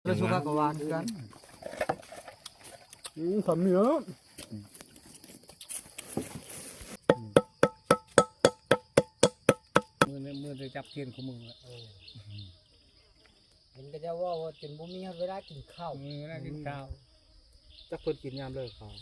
แล้วสุกากวานกันทำเนื้อมือจะจับเทียนของมึงละเห็นก็จะว่าจนบ่มีเวลากินข้าว มือน่ากินข้าว จักเพิ่นกินยามเลิกข้าว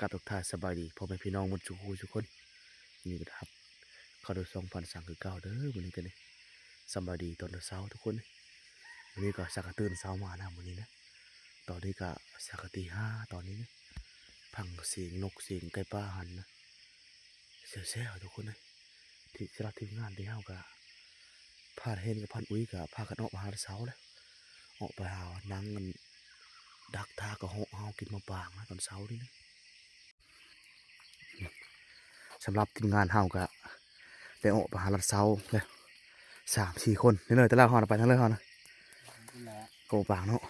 กับทุกท่านสบายดีพ่อแม่พี่น้องหมดทุกคนนี่ครับเขาดู2029เด้อวันนี้กันนี่สบายดีตอนเช้าทุกคนวันนี้ก็สักตื่นเช้ามานะวันนี้นะตอนนี้ก็สักตี 5ตอนนี้นะพังเสียงนกเสียงไก่ป่าหันนะเสียวทุกคนเลยที่สำหรับทีมงานที่เฮาก็พาเห็นกับพันอุ้ยก็พากันออกมาหาเช้าแล้วออกไปหานั่งกันดักทากับเฮากินมาบางนะตอนเช้านี่นะสำหรับทีมงานเฮาก็ได้ออกไปหาลัดเซาเลย3-4 คนนี่เลยแต่ละหอไปทั้งเลยหอนะโกปางเนาะ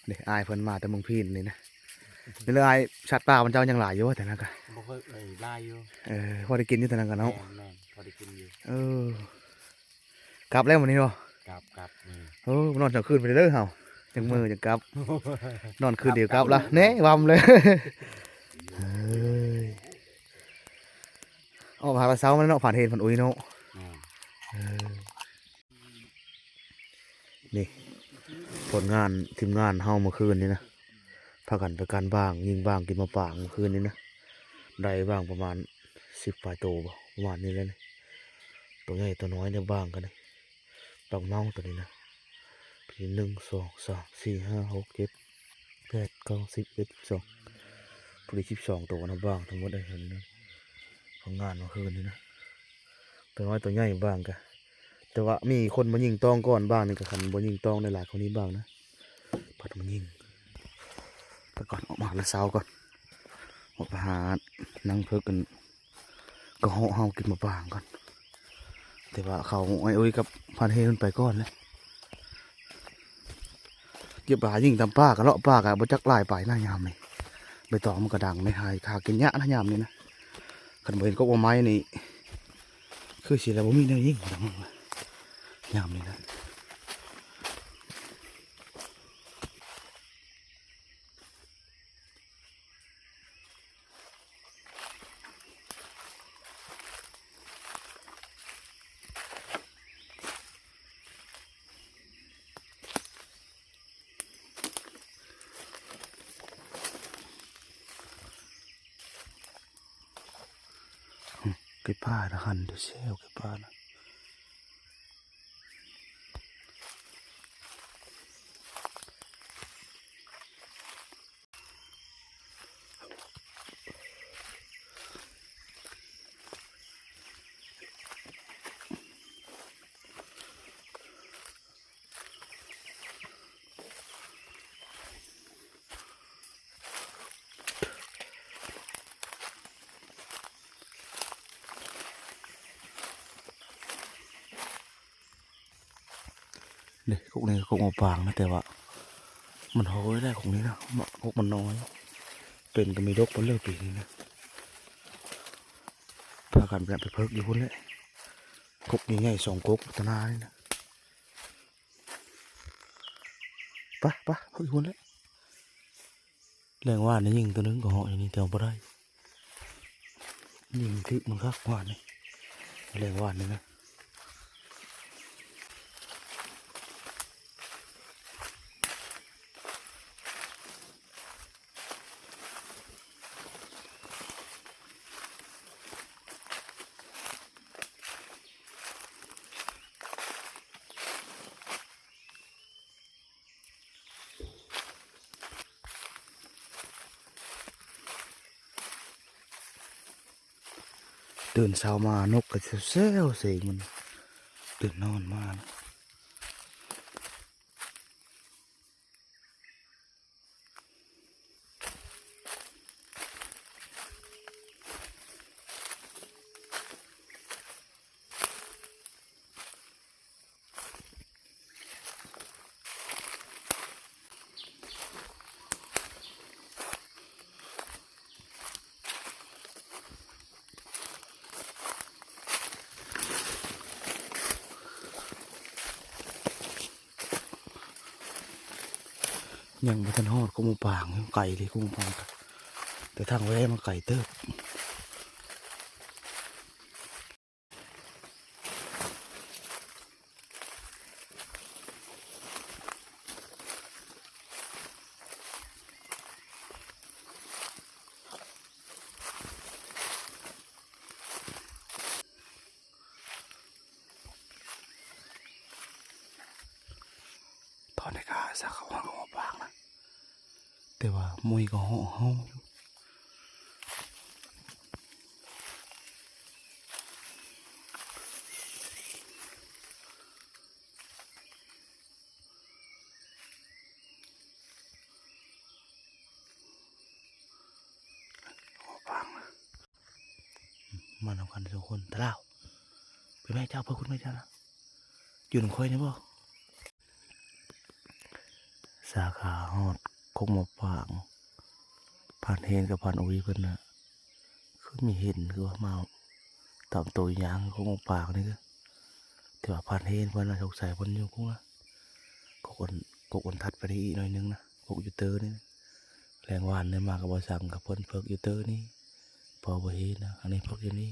เด็กอายเพิ่นมาแต่เมืองพีนนี่นะนี่เลยอายชัดป่ามันเจ้ายังหลายอยู่แต่นั่นก็บ่เคยลายอยู่พอได้กินอยู่แต่นั่นก็เนาะแม่นพอได้กินอยู่กลับแล้ววันนี้เนาะกลับนอนกลางคืนไปเด้อเฮาจังมือจังกลับนอนคืนเดียวกลับละเน่วำเลยออกหาลัดเซามันเนาะผ่านเห็นผ่านอุ้ยเนาะนี่ผลงานทีมงานเฮาเมื่อคืนนี้นะพากันไปการบ้างยิงบ้างกินมาป่างเมื่อคืนนี้นะได้บ้างประมาณ10 ปลายโตประมาณนี้แล้วนี่ตัวใหญ่ตัวน้อยเนี่ยบ้างกันเลยปังเมาตัวนี้นะปี1 2 3 4 5 6 7 8 9 10 11 12พอดี12 ตัวนะบ้างทั้งหมดได้เห็นนะผลงานเมื่อคืนนี้นะตัวน้อยตัวใหญ่บ้างกันแต่ว่ามีคนมายิงตองก่อนบ้างนี่ก็คันบ่ยิงตองในหลายคนนี้บ้างนะพัดมายิงไปก่อนออกมาแล้วเช้าก่อนออกไปหานั่งเพิ่งกันก็เฮากินมาบ้างก่อนแต่ว่าเขาไอ้อุ้ยกับพันเฮมันไปก่อนเลยเก็บปลายิงตามป้ากับเลาะป้ากับบ่จักลายไปหน้ายามนี่ใบตองมันกระดังในหายขากินยะหน้ายามนี่นะคันบ่เห็นก็ว่าไม้นี่คือสิแล้วบ่มีแนวยิงดังยามนี่นะไก่ป่านะหันดูเซลไก่ป่านะเด็กพวกนี้คงเอาปางนะแต่ว่ามันโหยได้ของนี้นะพวกมันน้อยเป็นก็มีดกมันเลิกปีนี้นะพากันไปเพิกอยู่พุ่นเลยกบใหญ่ๆ2 กบตะนาเลยนะปะเพิกอยู่พุ่นเลยแรงว่านี่ยิงตัวนึงก็เหาะอย่างนี้แต่บ่ได้ยิงที่มันคักว่านี่แรงว่านี่นะตื่นเช้ามานกก็เซลเสียงมันตื่นนอนมานะ ยังบ่ทันฮอดก็หมูปางไก่เลยก็หมูปางแต่ทางแวะมาไก่เติบตอนนี้ก็สักเขาว่าหมูปางนะแต่ว่ามุ้ยก็ห่อเฮาอยู่มาทำกันทุกคนตะเล่าไปแม่เจ้าเพื่อคุณแม่เจ้านะอยู่หนุ่มค่อยนี่บ่สาขาฮอดคงมาปางผ่านเห็นกับผ่านอุ้ยเพิ่นนะคือมีเห็นคือว่ามาตามตัวยางคงมาปางนี่ก็แต่ว่าผ่านเห็นเพิ่นนะสงสัยเพิ่นอยู่คงนะกกคนทัดไปได้อีกหน่อยนึงนะกกยูเตอร์นี่นะแรงหวานเนี่ยมากับบ่สั่งกับเพิ่นเพิกยูเตอร์นี่พอบ่เห็นนะอันนี้เพิกอยู่นี่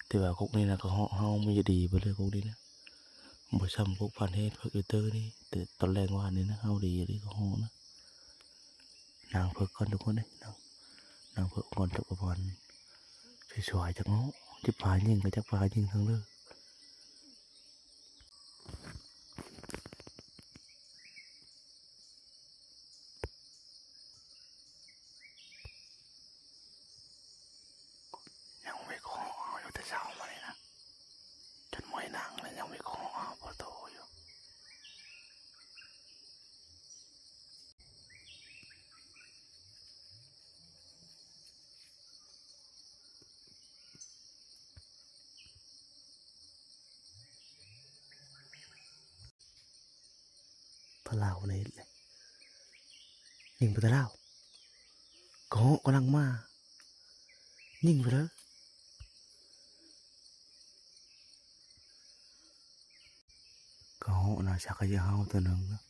แต่ว่ากกนี่นะก็เฮาไม่ดีไปเลยกกนี้นะบ่ซ้ำกกผ่านเห็นเพิกยูเตอร์นี่แต่ตอนแรงหวานนี่นะเฮาดีเลยก็เฮานะนางเพิกก่อนทุกคนเลยนางเพิกก่อนจักประมาณสวยๆจักเนาะจิปลายิงกับจักปลายิงทั้งเลยยังไม่ขออยู่แต่เช้ามาเลยนะจนมวยนางเลยยังไม่ขอพอโตอยู่พะลาวเลยยิงไปตะลาวก็กำลังมายิงไปเลยก็น่าชักกระยาเฮาตัวหนึ่งนะ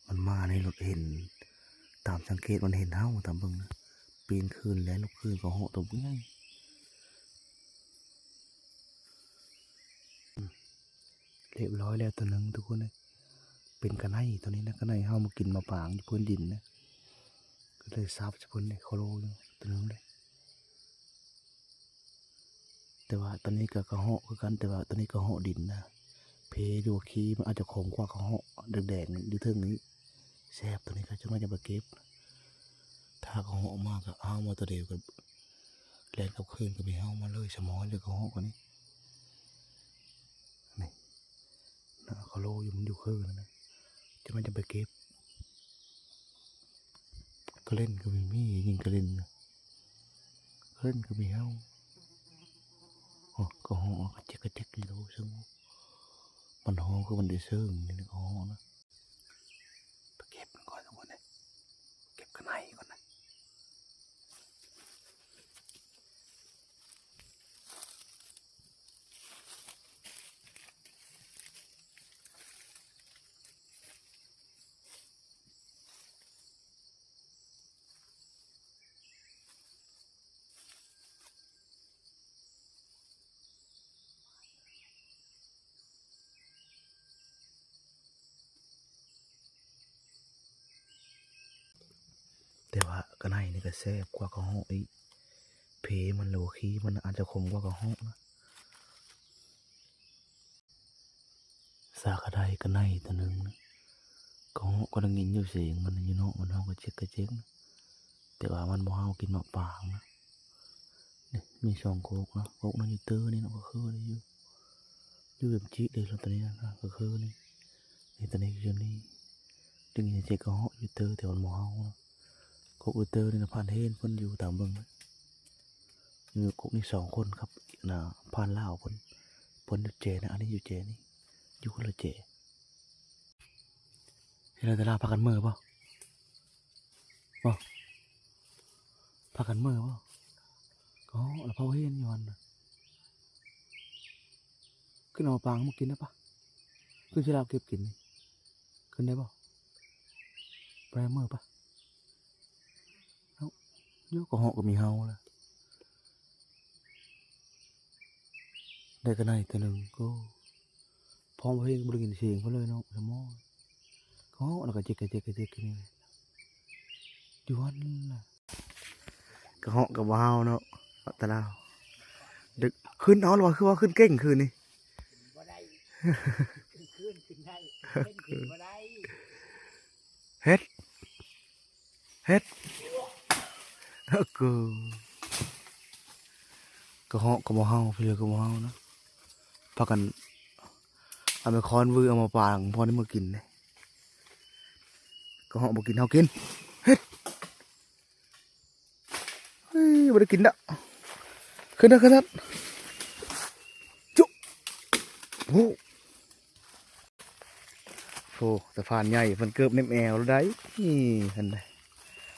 มันมาในรถเห็นตามสังเกตมันเห็นเฮาตามเบิ่งนะปีนคืนแล้วลุกคืนก็เหาะตัวเบื่อเรียบร้อยแล้วตัวหนึ่งทุกคนเลยเป็นกระไนตัวนี้นะกระไนเฮามากินมาปางอยู่พื้นดินนะก็เลยซับจะพื้นเลยโคโลอยู่ตัวหนึงเลยแต่ว่าตอนนี้ก็กระเหาะคือกันแต่ว่าตอนนี้ก็เหาะดินนะเพดูขี้มันอาจจะขมกว่ากระเหาะแดงๆดูเทิงนี้แซ่บตัวนี้ก็จะมาจะมาเก็บถ้ากระเหาะมากก็เอามาตัวเดียวกับแลนกับคืนก็ไปเอามาเลยสมอยเลยกระเหาะกว่านี้นี่นะโคโลอยู่มันอยู่คืนนะจะมาจะไปเก็บก็เล่นก็มียิงก็เล่นนะเล่นก็มีเฮาอ๋อก็ห้องกระเจ็กอยู่ซึ่งมันห้องคือมันได้ซึ่งนี่นะก็ห้องนะไปเก็บมันก่อนทุกคนเลยเก็บข้างในก่อนนะแต่ว่าข้างในนี่ก็แซ่บกว่ากระห้องอีกเพมันโลคีมันอาจจะขมกว่ากระห้องนะสากระไดข้างในตัวหนึ่งนะกระห้องก็ดังยินอยู่เสียงมันอยู่เนาะมันห้องกระเจ๊กนะแต่ว่ามันบ่เฮากินมะปางนะนี่มีสองโคกนะโคกนั้นอยู่เตอร์นี่เนาะก็คืออะไรอยู่แบบจีเลยแล้วตัวนี้นะก็คือนี่ตัวนี้อยู่นี่ดึงเจ๊กก็เหาะอยู่เตอร์แต่มันบ่เฮานะโคกอยู่เตอร์นี่นะผ่านเฮนเพิ่นอยู่ตามเบิ่งนะมีโคกนี่2 คนครับนะผ่านลาวเพิ่นอยู่เจนะอันนี้อยู่เจนี่อยู่คนละเจเห็นแล้วแต่ลาวพากันเมื่อบ่พากันเมื่อบ่ก็แล้วพาเห็นอยู่หั่นน่ะขึ้นเอาปางมากินได้ปะขึ้นสิลาวเก็บกินนี่ขึ้นได้บ่ไป ไปเมื่อปะเอ้าเยอะก็เหาะก็มีเฮาแล้วได้กันไหนตัวหนึ่งก็พร้อมเพลงบริกินเสียงเขาเลยเนาะสมอก็เหาะแล้วก็เจ๊กกันนี่อยู่วันน่ะก็เหาะกับว้าวเนาะแต่ละดึกขึ้นเอาหรอคือว่าขึ้นเก่งคืนนี่ บ่ได้ขึ้นได้ขึ้นบ่ได้ เฮ็ดกูก็เหาะก็บ่เฮาเพื่อก็บ่เฮานะพากันเอาไปค้อนวือเอามาปางพอได้มากินเลยก็เหาะบ่กินเฮากินเฮ็ดเฮ้ยบ่ได้กินละขึ้นนะจุ๊โอ้โหสะพานใหญ่เพิ่นเกือบเน็มแอวแล้วได้นี่เห็นได้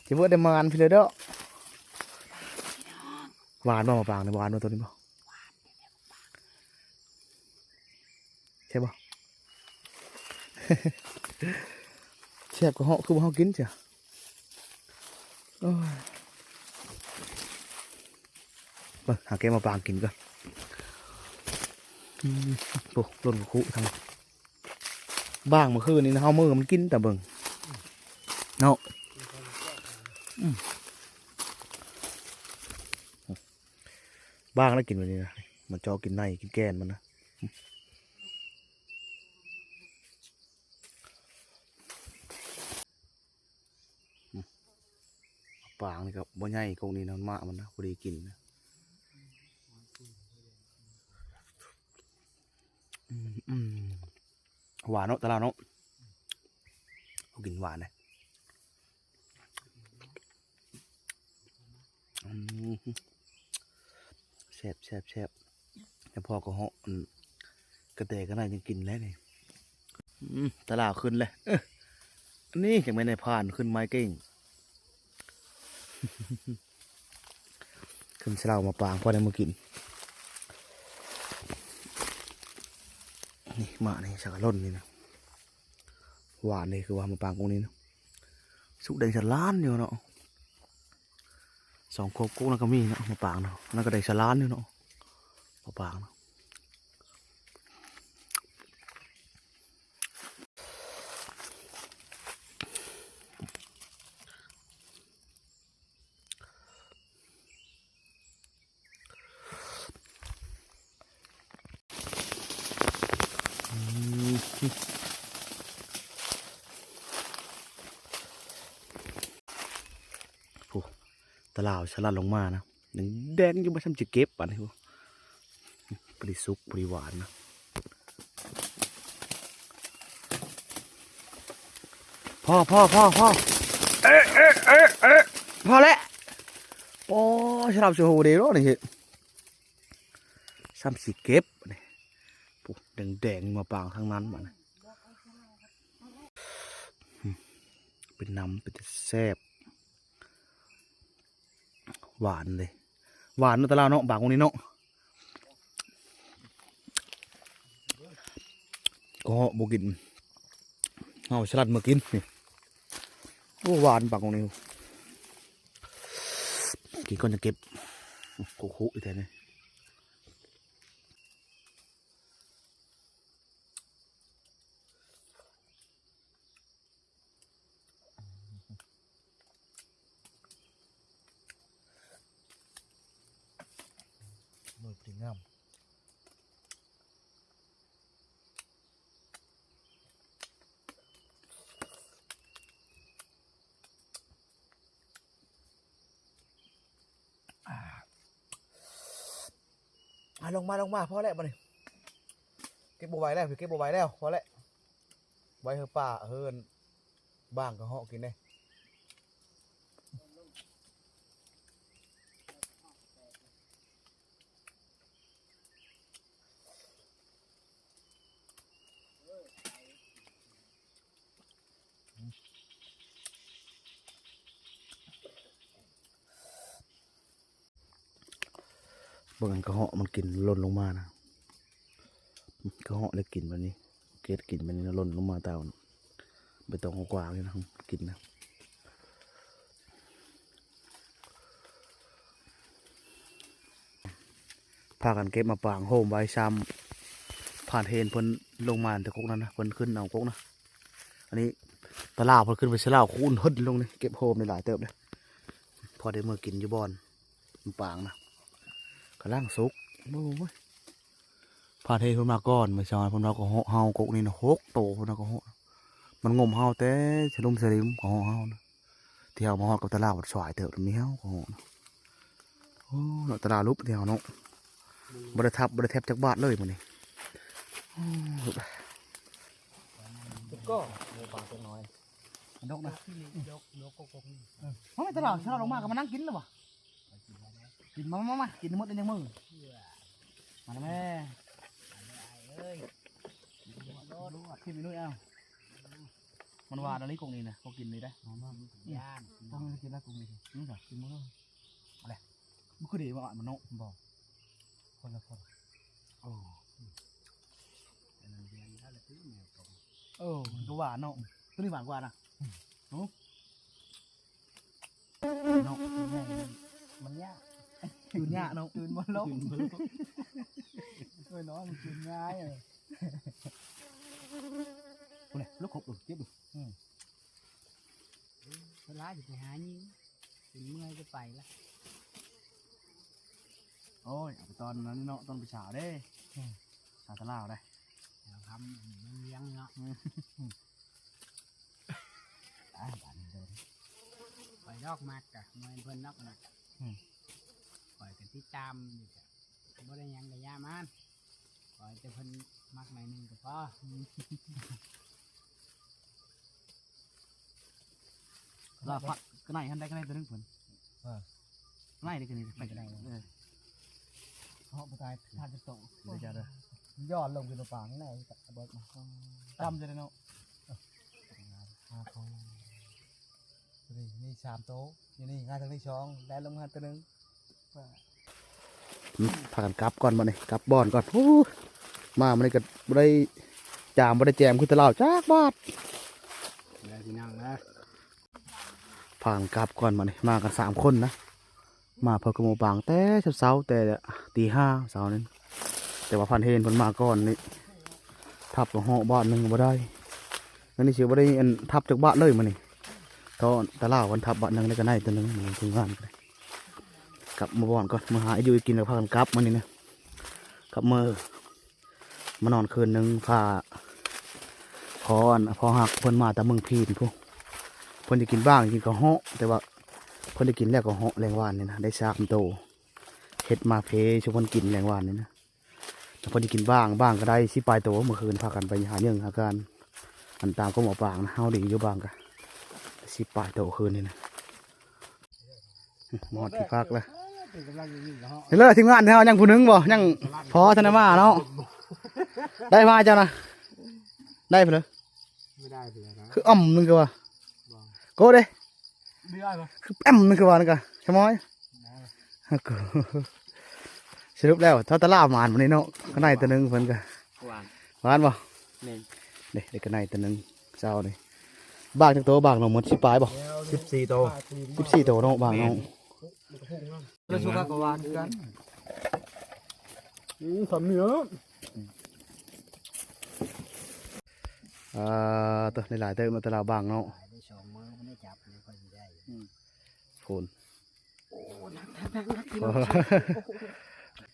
จะเบิดได้มานพี่เลยเด้อหวานบ่มาปางในหวานบ่ตัวนี้บ่ใช่บ่ แซ่บก็เหาะคือบ่เฮากินจ้ะโอ้ยเบิ่งหาแกมาปางกินก่อนโอ้หล่นคุทางบ้างเมื่อคืนนี้นะเฮามือมันกินแต่เบิ่งเนาะบ้างแล้วกินแบบนี้นะมันจอกินในกินแกนมันนะปางนี่ครับบ่ใหญ่กงนี้นะมะมันนะพอดีกินนะหวานเนาะตะลาเนาะเอากินหวานเลยแซ่บแล้วพ่อก็เหาะกระเตะกันหน่อยยังกินแล้วนี่ตลาดขึ้นเลยอันนี้ยังไม่ได้ผ่านขึ้นไม้เก่ง ขึ้นเสลามาปางพ่อได้มากินนี่มานี่สักกะล่นนี่นะหวานนี่คือว่ามาปางตรงนี้นะสุกแดงฉลานอยู่เนาะ2 โคกกุ้งแล้วก็มีเนาะมาปางเนาะนั่นก็แดงฉลานอยู่เนาะมาปางเนาะตลาดฉลาดลงมานะหนึ่งแดงอยู่มาทำจะเก็บป่ะนี่พวกปริสุกปริหวานนะพ่อเอ๊ะพอแล้วโอ้ฉลาดเสือโหเดียวนี่เห็นซ้ำสิเก็บนี่ปุ๊บแดงมาปางทั้งนั้นป่ะนี่เป็นน้ำเป็นแซ่บหวานเลยหวานเนาะตะลาวเนาะบางคนนี้เนาะก็บกินเอาฉลาดมากินนี่โอ้หวานบางคนนี้กินก่อนจะเก็บคุอีกแทนนี่มือปริงงามลงมาพอแล้วมาเลยเก็บบัวไหวแล้วเก็บบัวไหวแล้วพอแล้วไว้เฮอป่าเฮินบ้างก็เหาะกินได้เบิ่งกระเหาะมันกินหล่นลงมานะกระเหาะเลยกินแบบนี้เกล็ดกินแบบนี้นะหล่นลงมาเต่าใบตองกว้างเลยนะกินนะ พากันเก็บมาปางโฮมไว้ซ้ำผ่านเทนเพิ่นลงมาแต่กกนั้นนะเพิ่นขึ้นเอากกนะอันนี้ตะลาวเพิ่นขึ้นไปเสลาวคูนหดลงนี่เก็บโฮมในหลายเติบเลยพอได้เมื่อกินอยู่บอนมันปางนะกระล่างสุกโอ้ยผ่านเทนเพิ่นมาก่อนไม่ใช่เพิ่นเราก็เฮากกนี่นะ6 โตเพิ่นเราก็เฮามันงมเฮาแต่สลุมสลิมของเฮานะที่เฮามาฮอดกับตะลาวสวายเติบมีเฮาของเฮานะโอ้เนาะตะลาวลุบที่เฮาเนาะบ่ได้ทับบ่ได้แทบจักบาทเลยมื้อนี้ ก็มีปลาตัวน้อย มันดกนะ ยกกกนี่ เพราะไม่ตลอดถ้าเราลงมาก็มานั่งกินแล้ววะกินมากินหมดในมือมาแล้วแม่ เอ้ย พี่ไปนู่นเอามันวาดอะไรกงนี้นะเขากินเลยได้ ย่าน ต้องกินแล้วกงนี้นี่จ้ะกินมั้งอะไรมันคือดีมากมันโน่บอกคนละคนโอ้ เรียนถ้าละตื้อแมวตรง ก็หวานเนาะตัวนี้หวานกว่านะเนาะ มันยาก ตื่นยากเนาะ ตื่นบนลกเอ้ยน้องมันตื่นง่ายเลย คนนี้ลูกขบดูเจ็บดู เวลาจะไปหายิงถึงเมื่อยจะไปละ โอ้ยเอาไปตอนนั้นเนาะตอนไปฉาเด้ฉาตะลาวได้ เราทำมันเลี้ยงเนาะ บ้านเดิม ปล่อยดอกมากกะเมื่อยเพิ่นดอกมากปล่อยกันที่ตามนี่จ้ะบ่ได้หยังกับยามันปล่อยแต่เพิ่นมักหน่อยหนึงก็พอ ลาพัดก็ไหนทันได้ก็ได้ตัวนึงผลไหนได้กันนี่ไปกันได้เขาไปตายทานจะโตเดี๋ยวจะเด้อยอดลงเป็นตัวปางนี่แหละเบิกมาจำจะได้เนาะนี่3 โต๊ะนี่งานทั้งที่ช่องได้ลงงานตัวนึงพากันกลับก่อนมาเนี่ยกลับบ่อนก่อนมามันก็ไม่ได้จามไม่ได้แจมคือตะลาวจักบาท แล้วที่นั่งนะ ผ่านกลับก่อนมาเนี่ยมากัน3 คนนะมาเพื่อกระโมปางแต่เช้าแต่ตี 5เช้านั้นแต่ว่าพันเฮนผลมาก่อนนี่ทับกับห่อบ้านหนึ่งมาได้งั้นนี่เชื่อว่าได้ทับจากบ้านเลยมานี่ตอนตะล่าวันทับบ้านหนึ่งได้กันได้ตัวหนึ่งมันถึงงานเลยกลับมาบ่อนก่อนมาหาอยู่กินแล้วพากันกลับมานี่นะกลับมานอนคืนหนึ่งพาพอหักเพิ่นมาแต่เมืองพีนพวกเพิ่นจะกินบ้างกินกระเหาะแต่ว่าเพิ่นได้กินแล้วกระเหาะแรงวานนี่นะได้3 โตเฮ็ดมาเพชวนกินแรงวานนี่นะแต่เพิ่นจะกินบ้างก็ได้10 ปลายโตเมื่อคืนพากันไปหาเนื่องหาการอันตามก็หมอปางนะเฮาดีอยู่บ้างกัน10 ปลายโตคืนนี่นะหมดที่พักแล้ว กำลังยิงเหรอ เห็นเลยทีมงานเฮายังผู้หนึงบ่ยังพอธนมาเนาะได้มาเจ้านะได้ไปเลย ไม่ได้เลยนะ คือนึงก็ว่าโกเด้ ไม่ได้ปะ คือนึงก็ว่านึงก็ใช่มั้ยสรุปแล้วเท่าตะลาหมานวันนี้เนาะข้างในตัวนึงเพิ่นก็ หวาน หวานบ่ เน่น เด็กข้างในตัวนึงเจ้านี่บางจักโตบางน้องหมด10 ปลายบ่ 14 โต 14 โตเนาะบางน้อง แล้วสุกกวานกันทำเนื้อ ตัวหลายๆเติมมาตะลาบางเนาะ ได้สองมือไม่ได้จับเลยพอดีได้ โคน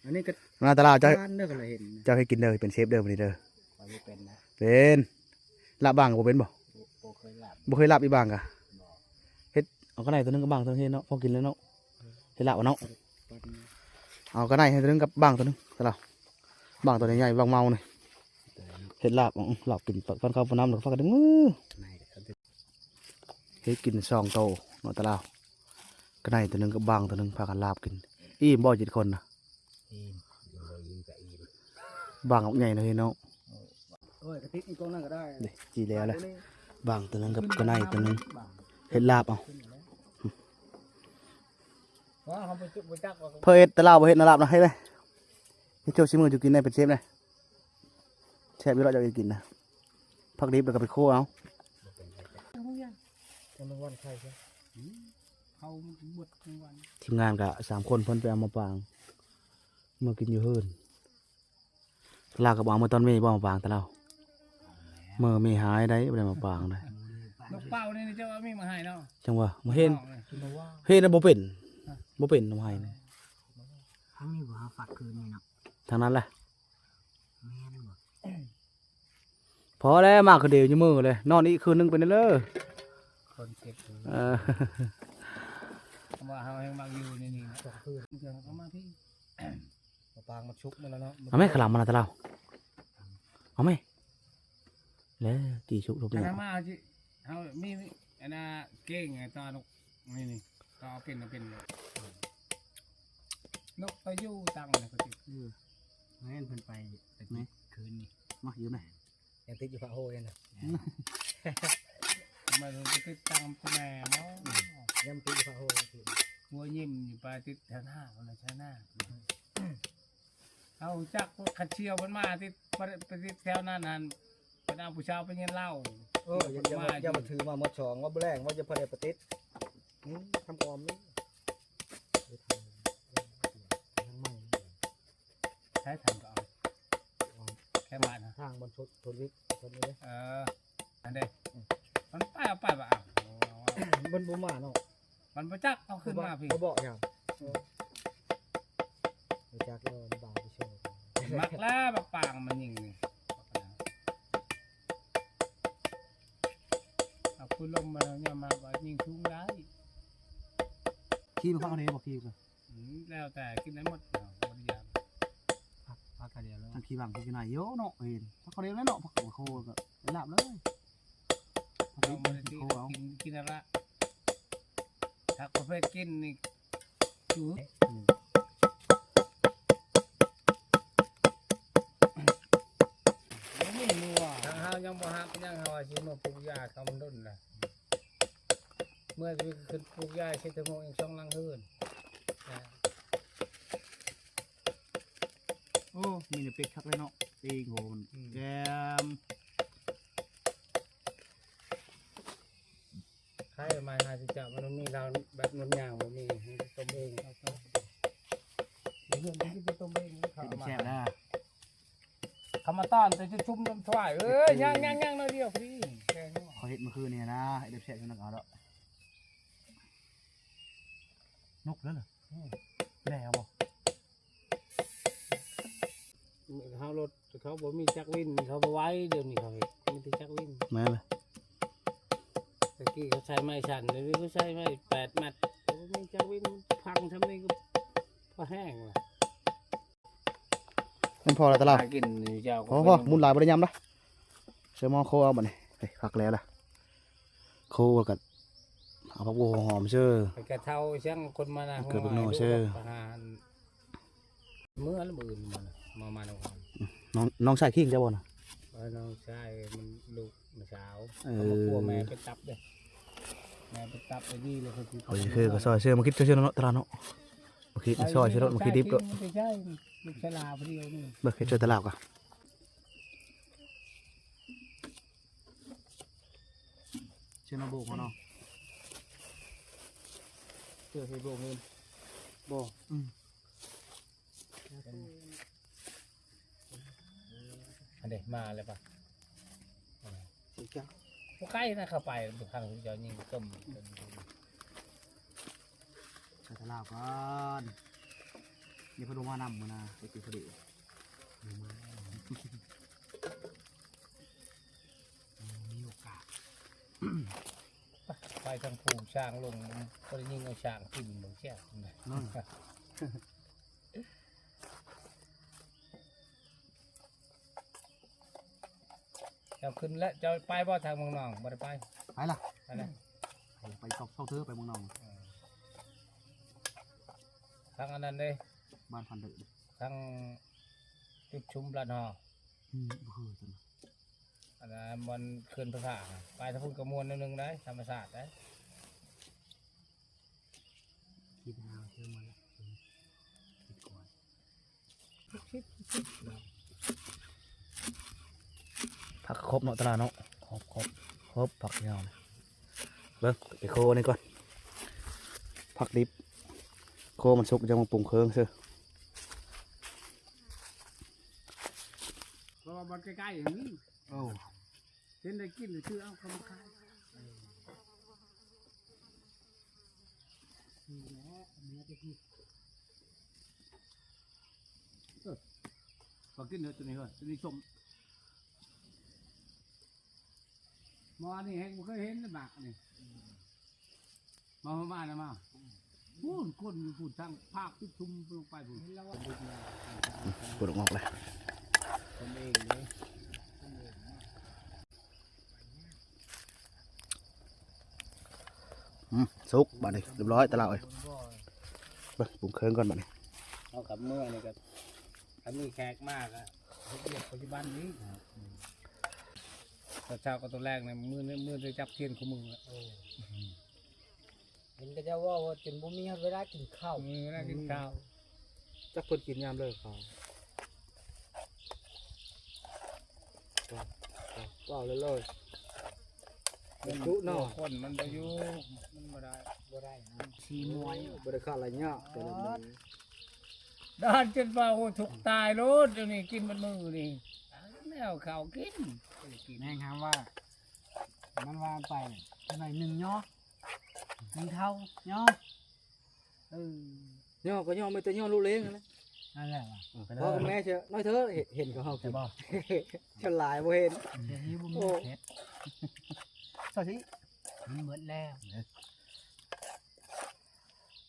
อันนี้ก็ มาตะลาเจ้า บ้านเด้อก็เลยเห็น เจ้าให้กินเด้อเป็นเชฟเด้อวันนี้เด้อ พอไม่เป็นนะ เป็นลาบบางบ่เป็นบ่ โบเคยหลับ บ่เคยลาบอีบางกะเฮ็ดเอากระไนตัวนึงกับบางตัวนึงเฮ็ดเนาะพอกินแล้วเนาะเฮ็ดลาบเอาเนาะเอากระไนให้ตัวนึงกับบางตัวนึงตะลาบางตัวใหญ่ๆบางเมานี่เฮ็ดลาบลาบกินปันข้าวปันน้ำแล้วก็ฟักกันมือเฮ็ดกิน2 โตเนาะตะลากระไนตัวนึงกับบางตัวนึงพากันลาบกินอิ่มบ่7 คนนะ อิ่มอิ่มกับอิ่ม บางใหญ่เลยเนาะ โอ้ยกระติกอีกกองนั่นก็ได้ นี่จีแล้วเลยบางตัวนึงกับกระไนตัวนึงเฮ็ดลาบเอา ว่าเขาไปจุดไปจักว่า เพื่อเฮ็ดตะลาวบ่เฮ็ดนาลาบนะให้เลยเฮ็ดโชว์ชิมือจะกินได้เป็นเชฟเลยแซ่บอยู่แล้วจะกินนะผักดิบแล้วก็ไปคั่วเอา คนละวันใครใช่เขาหมดทั้งวัน ทีมงานก็3 คนเพิ่นไปเอามาปาง มากินอยู่เฮือนลากกระบอกมาตอนเมย์บ่มาปางแต่เราเมื่อเมย์หายได้บ่ได้มาปางได้ นกเป่านี่เจ้าว่ามีมาให้เนาะ จังหวะมาเห็น กินมาว่า เห็นนะบ่เป็นบ่เป็นทำไมนี่ เขามีบ่หาฝักคืนนี่เนาะ ทางนั้นแหละ แม่นบ่ พอแล้วมากคือเดียวอยู่มือเลยนอนอีกคืนนึงไปนั่นเลย คนเก็บอยู่ เออ ว่าเฮายังบางอยู่นี่นี่สองคืนเดี๋ยวเขามาพี่มาปางมาชุกมาแล้วเนาะ เอาไหมขลามมาแต่เราเอาไหมแล้วตีชุกทุก อั อน ย่าง นั้นมาจิเฮามีอันน่ะเก่งไงตานกนี่นี่ก็เอาเป็นนกไปอยู่ตังเลยก็ติด แม่นเพิ่นไปแต่นี่คืนนี่ มาอยู่ไหน ยังติดอยู่พระโหยน่ะมาลงไปติดตังแม่เนาะยังติดอยู่พระโหยหัวยิ้มอยู่ไปติดแถวหน้าคนละแถวหน้าเอาจักขัดเชียวมันมาติดไปติดแถวนั้นนั่นเป็นเอาผู้ชายไปเงินเหล้า อย่ามาถือมาหมดสองว่าแรงว่าจะพอได้ปฏิทินทำความนี่ ใช้ทำก็เอาแค่บ้านนะ ทางบนชุดทนวิกทนนี้ อันเด้มันไปเอาไปบ่เอา บนบุมาเนาะ มันประจักเอาขึ้นมาพี่ เขาบอกอย่างจากเราบางไปโชว์ มักแล้วบักปางมันยิงนี่เอาคุณลมมาแล้วเนี่ยมาว่ายิงทุ่งได้ ขี้มันเข้าเอาเทบอกขี้กัน แล้วแต่กินได้หมดเนาะบริยาม พักกันเดียวแล้ว ทางขี้บางขี้ไหนเยอะเนาะเห็นถ้าเขาเรียกแล้วเนาะผักโคก็หลับเลย เราบริกินกินอะไรถ้าประเภทกินนี่จูไม่มีมัวทางเฮายังบ่ฮักยังเฮาสิมาปลูกยาคำด้นน่ะเมื่อจะขึ้นปลูกยาใช้ตะโมงอีกช่องลังคืน โอ้มีแต่เป็ดคักเลยเนาะตีโหนแกม ใครมาหาสิจับมันมีเราแบบนุ่นยางมันมีต้มเองเอาต้มเรื่องที่จะต้มเองเขา เป็น มา แซ่บนะ เขามาต้อนแต่จะชุ่มน้ำถวายย่างน้อยเดียวพี่แกง เขาเห็ดเมื่อคืนนี่นะไอเด็บแซ่บอยู่นักเอาแล้วนกแล้วเหรอแล้วบ่ เขารถเขาบอกมีจักวินเขาบอกไว้เดี๋ยวนี้เขาเห็นมีแต่จักวิน แม่เลย ตะกี้เขาใช้ไม้ฉันเดี๋ยวนี้เขาใช้ไม้8 มัดมีจักวินพังทำนี่ก็พอแห้งละ นั่นพอแล้วตลาด กินเจ้า พอมุนหลายบริยำละเชื่อมอโคเอาบ่เนี่ยคักแล้วล่ะโคกับเอาผักบัวหอมเชื่อ ไปกระเทาช่างคนมานะ เกิดเป็นโน่เชื่อ ประหารเมื่อแล้วอื่นมาแล้ว น้องชายขี้จะบ่นะ น้องชายมันลูกมาเช้า เอ เขา อ กลัวแม่ไปตับเลยแม่ไปตับไอ้นี่เลยเขาคือ โอ้ยคือก็ซอยเชื่อมาคิดเชื่อเนาะตลาดเนาะมาคิดซอยเชื่อรถมาคิดดิบก็ ไม่ใช่ลูกชลาพอดีนี่ เบิกคิดเชื่อตลาดก็เชื่อน้องโบกเขาเนาะเชื่อให้โบกเงินโบ อันเด็มาเลยปะ สิจ้า ใกล้นะเข้าไปบุคคลของเจ้ายิงต้ม ใส่ตลาดก่อนนี่พอลงมานำมานะไปกินพอดี มีโอกาส ไปทางผูช้างลงก็ยิงเอาช้างกินเหมือนแก่นะ นั่น เจ้าขึ้นแล้วเจ้าไปบ่ทางเมืองนองบ่ได้ไป ไปล่ะ ไปนะ ไปเข้าเธอไปเมืองนอง ทางอันนั้นเลย บ้านพันเดือ ทางจุดชุมปลาหอ บ่เคยจัง อันนั้นมันขึ้นภาษาไปทางพุ่นกระมวลนึงได้ธรรมศาสตร์ได้ คิดเอาเชื่อมาแล้วคิดก่อน ผักครบเนาะตลาดเนาะครบผักยาวเลยเบิ้งไปโคนี่ก่อนผักดิบโคมันสุกจะมาปรุงเครื่องซื้อ ใกล้ๆอย่างนี้ โอ้ เห็นได้กินหรือชื่อเอาเขามาขาย นี่แหละเนื้อจะกิน ก็กินเนื้อตัวนี้เหรอตัวนี้ชมมอนี่เห็นบ่เคยเห็นเลยหมากนี่มานะมาพูดคนอยู่พูดทางภาคที่ชุมลงไปพูด ปวดออกเลย คนเองเลย สุกบัดนี้เรียบร้อยตะลาเอ้ยไปปรุงเครื่องก่อนบัดนี้ เอากับเมื่อนี่ก็ถ้ามีแขกมากอะเรียกปัจจุบันนี้ตอนเช้าก็ตัวแรกเนี่ยมือจะจับเทียนของมึงอะ เห็นก็จะว่าจนบ่มีเวลากินข้าว มือแรกกินข้าว จักเพิ่นกินยามเลิกเขาว้าวเลยมันดุเนาะ คนมันไปอยู่มันไม่ได้ บ่ได้นะชีมวย บ่ได้ค่าอะไรเงี้ยแต่ละมื้อ ด้านจนว่าโอ้ถูกตายรถเดี๋ยวนี้กินมันมือนี่แนวข้าวกิน แม่งครับว่า มันว่าไปหน่อยหนึ่งย่อหนึ่งเท่าย่อย่อก็ย่อไม่แต่ย่อลูกเลี้ยงนั่นแหละ นั่นแหละว่ะ พ่อกับแม่เชื่อน้อยเธอเห็นเขาเฮากินฉลาดบ่เห็น เดี๋ยวนี้บ่มีเผ็ด ซะสิ มันหมดแล้ว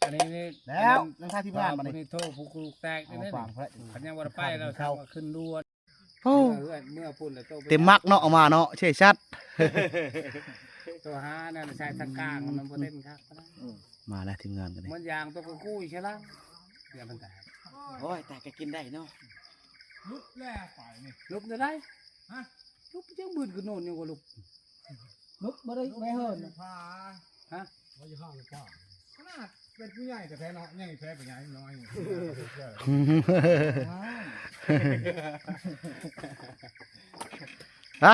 อันนี้นี่ แล้วนั่งท่าทีมงานบัด นี้ นี้ โทษผู้กลูกแตกนี่ ฟังเพิ่น ขันยังวันไปเราทำมาขึ้นด้วน โอ้ เมื่อปุ่นแล้วโต เต็มมักเนาะออกมาเนาะเช่ชัด ตัวหานั่นใช้ทางกลางมันบ่เต้นครับ มาแล้วทีมงานกันนี่ มันยางตัวกระกู้ใช่ไหมเดี๋ยวมันแตก โอ้ยแต่ก็กินได้เนาะ ลุกแล้วไปนี่ลุกจะได้ฮะลุกจังบืนขึ้นโน่นยังก็ลุก ลุกบ่ได้ไม่เฮิรน ฮะ ว่าจะห้องหรือเปล่า ขนาดเป็นผู้ใหญ่แต่แท้เนาะใหญ่แท้เป็นใหญ่น้อย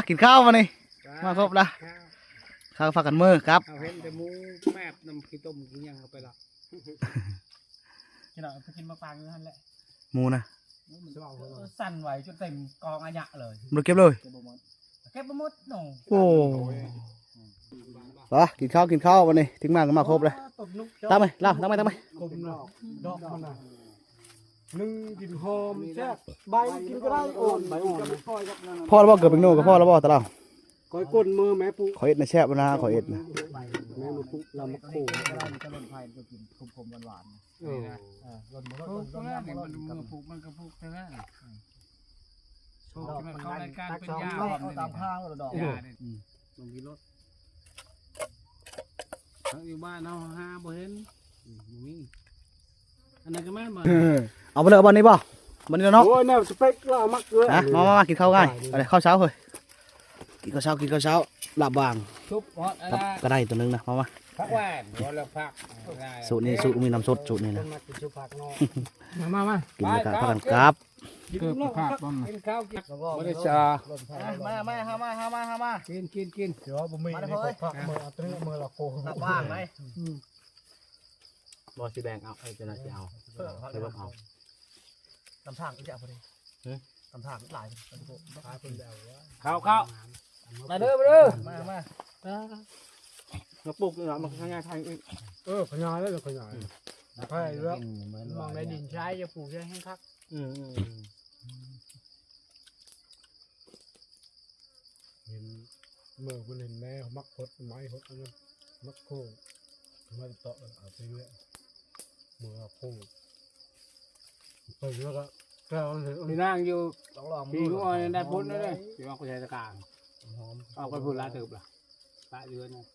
กินข้าวมานี่มาครบละข้าวฝากกันมือครับ เอาเห็นแต่หมูแมบน้ำขี้ต้มกินยังเอาไปละ ที่เราไปกินมะปรางอยู่นั่นแหละ หมูนะ สั่นไหวจนเต็มกองอาญะเลย มาเก็บเลย เก็บมาหมดหนู โอ้กินข้าววันนี้ทีมงานก็มาครบเลย ตบนุก ตามไปล่าตามไป กลมเนาะดอกมันน่ะนึ่งกินหอมแซ่บใบกินก็ได้อ่อนใบอ่อนค่อยกับนั่น พ่อแล้วบ่เกิดเป็นโน่กับพ่อแล้วบ่ตะเรา ค่อยก้นมือแม่ปุ๊ ขอเอ็ดนะแช่บนะขอเอ็ดนะ แม่มาปุ๊เรามาโค้ง ก็ได้มันก็ลนไฟก็กินคมๆหวาน เออ ๆลน ผูกก็แล้วมันมือผูกมันก็ผูกใช่ไหมผูกที่มันเข้ารายการเป็นยา เอาตามข้างเราดอก ยาเนี่ยมันมีรถทั้งอยู่บ้านเราหาบ่เห็นมีอันนั้นก็แม่นบ่ เอาไปเลยวันนี้บ่วันนี้แล้วเนาะ โอ้ยแนวสเปคเรามักเกลือ มากินข้าวง่ายอะไรข้าวเช้าเลยกินข้าวเช้าลาบบาง ชุบฮอตอะ ค ไร รับก็ได้ตัวนึงนะมา พักแหวนหัวเลือกพัก สูตรนี้สูตรมีน้ำสดสูตรนี้นะ มากินชุบผักนอก มา กินแล้วก็พากันครับ กินข้าวกินข้าวกินบริจา ลนไฟ มา กิน เดี๋ยวบ่มีนี่ผักมือเอาตัวนี้มือเราโค้ง ลาบบางไหมบ่สิแบ่งเอาจะน่าจะเอาหรือว่าเอา ตำทางอีกอย่างพอดีตำทางหลายขายเป็นแบบ ข้าว มาเด้อมาเด้อมา มาปลูกเนาะมันง่ายๆทางอีกขยายแล้วขยาย ใช่แล้วมองในดินใช้จะปลูกใช้ให้คัก เห็นเมื่อคุณเห็นแม่เขามักพดไม้พดอันนั้นมักโค้งมันต่อเอาไปเรื่อยเมื่อโค้งไปแล้วก็แก้วมันเห็น มีนั่งอยู่ ต้องลอง พี่ก็ได้พ้นแล้วเลยพี่ว่ากูใช้ตะกาง หอม เอาไปพูดลาถือล่ะปะเยอะนะ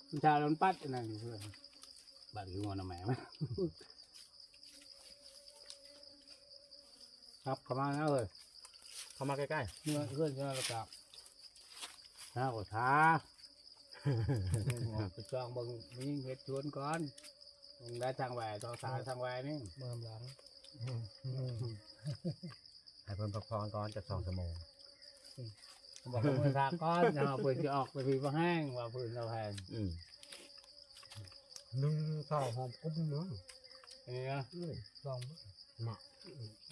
คุณชาล้นปัดนั่นอยู่เพื่อนบัดอยู่งอนแม่ไหมครับเข้ามาแล้วเลย เข้ามาใกล้ เมื่อเพื่อนจะกลับท้าก็ท้าไปจองบังมีเห็ดชวนก่อนมึงได้ทางแหวนต่อสายทางแหวนนี่ เมื่อหลัง ๆให้เพิ่นพักผ่อนก่อนจะ2 ชั่วโมง บอกว่ามึงทางก้อนอย่าเอาปืนจะออกไปพีมาแห้งว่าปืนเราแพง นึ่งข้าวหอมกุ้งเนาะ อันนี้นะ ลองหมัก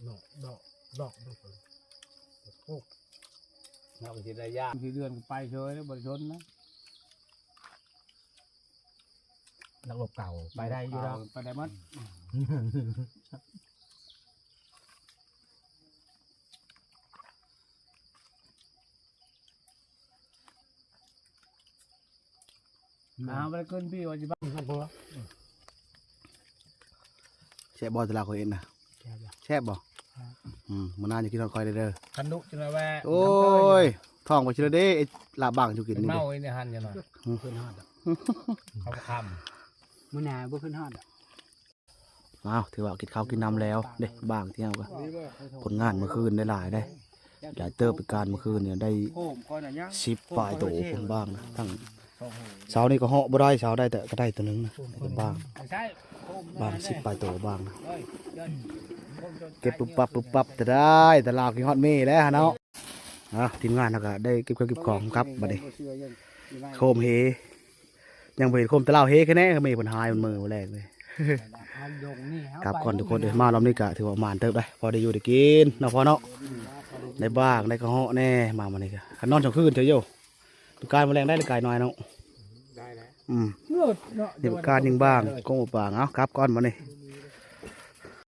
ดอกดอกดอกโค้ง เราก็สิได้ยากที่เดือนก็ไปเฉยแล้วบ่ได้ชนนะ นักรบเก่าไปได้อยู่แล้ว ไปได้หมัดเอาไปขึ้นพี่ว่าจะบ้า แช่บบ่ตลาดเขาเองนะแช่บบ่มื้อหน้าจะกินคอยเด้อ คันดุจังเลยแว่ โอ้ยท้องบ่ชิลเด้ไอ้ลาบางจุกิน เป็น นี่ เมา เด้ ไอ้นี่หันยังไง ขึ้นฮอดอ่ะ เขาค มื้อหน้าบ่ขึ้นฮอดอ่ะ อ้าวถือว่ากินข้าวกินน้ำแล้วเด้บางเที่ยวก็ผลงานเมื่อคืนได้หลายได้หลายเติบไปการเมื่อคืนเนี่ยได้ ำโค้งก้อนอะไรยัง 10ปลายโตคนบ้างนะทั้งเช้านี้ก็เหาะบ่ได้เช้าได้แต่ก็ได้ตัวหนึงนะแต่บ้าง ใช่โค้ง บ้าง10ปลายโตบ้างนะ เฮ้ยเดิน เก็บปุ๊บปั๊บแต่ได้แต่ลาวกินฮอดเม่แล้วฮะเนาะทีมงานเราก็ได้เก็บเครื่องเก็บของครับบัดนี้โคมเฮยังบ่เห็นโคมตะลาวเฮแค่แน่ก็ไม่เพิ่นหายมันมือแรกเลย เอาดงนี่เฮา ครับก่อนทุกคนเด้อมารอบนี้ก็ถือว่าหมานเติบได้พอได้อยู่ได้กินเนาะพอเนาะได้บ้างได้กระเหาะแน่มามื้อนี้ก็คันนอน2คืนเฉยอยู่ตุการแมลงได้หรือกายน้อยเนาะ ได้แล้ว นี่ตุการยิงบ้างกงบ่างเอาครับก่อนมื้อนี้ ไ